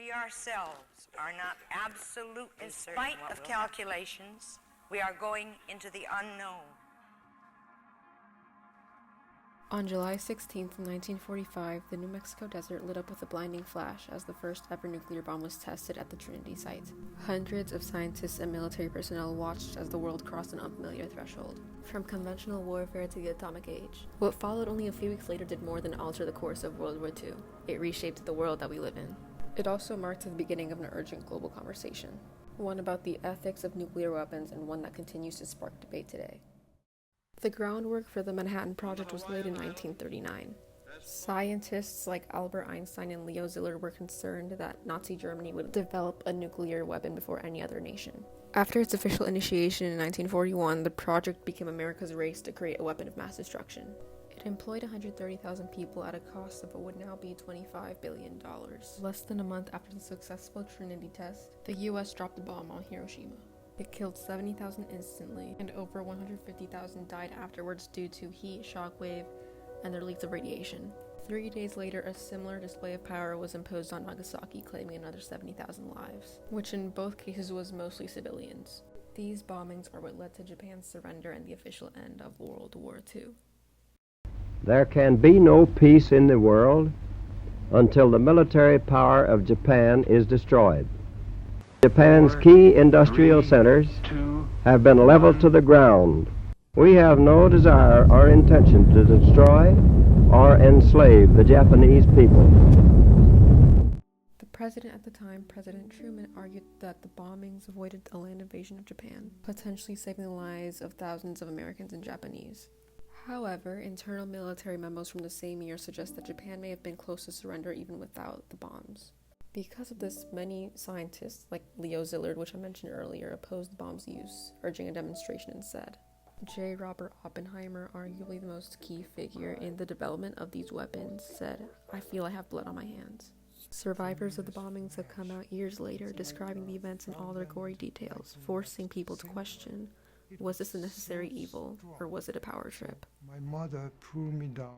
We ourselves are not absolutely certain. In spite of calculations, we are going into the unknown. On July 16, 1945, the New Mexico desert lit up with a blinding flash as the first ever nuclear bomb was tested at the Trinity site. Hundreds of scientists and military personnel watched as the world crossed an unfamiliar threshold, from conventional warfare to the atomic age. What followed only a few weeks later did more than alter the course of World War II. It reshaped the world that we live in. It also marked the beginning of an urgent global conversation, one about the ethics of nuclear weapons and one that continues to spark debate today. The groundwork for the Manhattan Project was laid in 1939. Scientists like Albert Einstein and Leo Szilard were concerned that Nazi Germany would develop a nuclear weapon before any other nation. After its official initiation in 1941, the project became America's race to create a weapon of mass destruction. It employed 130,000 people at a cost of what would now be $25 billion. Less than a month after the successful Trinity test, the US dropped the bomb on Hiroshima. It killed 70,000 instantly, and over 150,000 died afterwards due to heat, shockwave, and the release of radiation. 3 days later, a similar display of power was imposed on Nagasaki, claiming another 70,000 lives, which in both cases was mostly civilians. These bombings are what led to Japan's surrender and the official end of World War II. There can be no peace in the world until the military power of Japan is destroyed. Japan's key industrial centers have been leveled to the ground. We have no desire or intention to destroy or enslave the Japanese people. The president at the time, President Truman, argued that the bombings avoided a land invasion of Japan, potentially saving the lives of thousands of Americans and Japanese. However, internal military memos from the same year suggest that Japan may have been close to surrender even without the bombs. Because of this, many scientists, like Leo Szilard, which I mentioned earlier, opposed the bomb's use, urging a demonstration instead. J. Robert Oppenheimer, arguably the most key figure in the development of these weapons, said, "I feel I have blood on my hands." Survivors of the bombings have come out years later, describing the events in all their gory details, forcing people to question, was this a necessary evil, or was it a power trip? My mother pulled me down.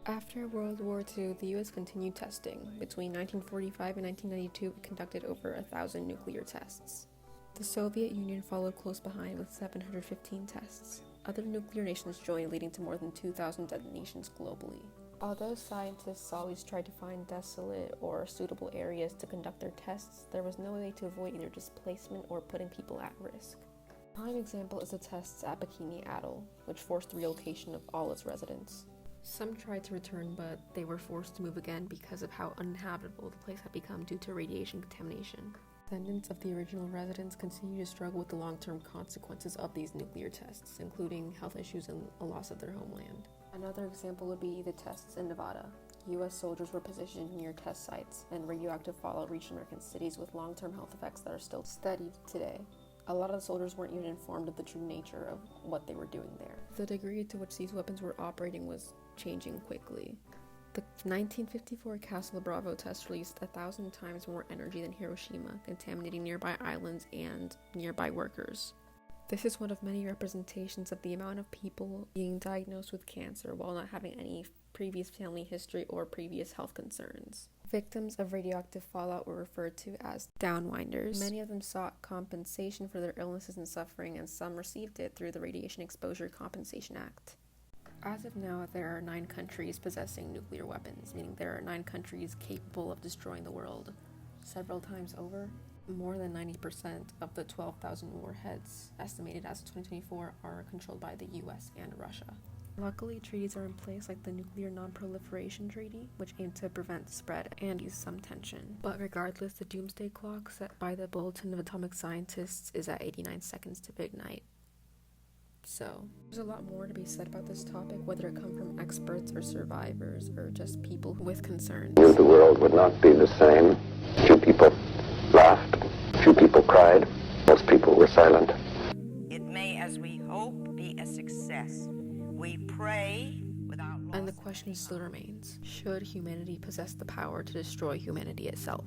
After World War II, the U.S. continued testing. Between 1945 and 1992, it conducted over 1,000 nuclear tests. The Soviet Union followed close behind with 715 tests. Other nuclear nations joined, leading to more than 2,000 detonations globally. Although scientists always tried to find desolate or suitable areas to conduct their tests, there was no way to avoid either displacement or putting people at risk. A prime example is the tests at Bikini Atoll, which forced the relocation of all its residents. Some tried to return, but they were forced to move again because of how uninhabitable the place had become due to radiation contamination. Descendants of the original residents continue to struggle with the long-term consequences of these nuclear tests, including health issues and a loss of their homeland. Another example would be the tests in Nevada. U.S. soldiers were positioned near test sites, and radioactive fallout reached American cities with long-term health effects that are still studied today. A lot of the soldiers weren't even informed of the true nature of what they were doing there. The degree to which these weapons were operating was changing quickly. The 1954 Castle Bravo test released 1,000 times more energy than Hiroshima, contaminating nearby islands and nearby workers. This is one of many representations of the amount of people being diagnosed with cancer while not having any previous family history or previous health concerns. Victims of radioactive fallout were referred to as downwinders. Many of them sought compensation for their illnesses and suffering, and some received it through the Radiation Exposure Compensation Act. As of now, there are 9 countries possessing nuclear weapons, meaning there are 9 countries capable of destroying the world several times over. More than 90% of the 12,000 warheads estimated as of 2024 are controlled by the US and Russia. Luckily, treaties are in place like the Nuclear Non-Proliferation Treaty, which aim to prevent the spread and ease some tension. But regardless, the doomsday clock set by the Bulletin of Atomic Scientists is at 89 seconds to ignite. So, there's a lot more to be said about this topic, whether it come from experts or survivors or just people with concerns. The world would not be the same. Few people laughed, few people cried, most people were silent. It may, as we hope, be a success. We pray without loss. And the question still remains, should humanity possess the power to destroy humanity itself?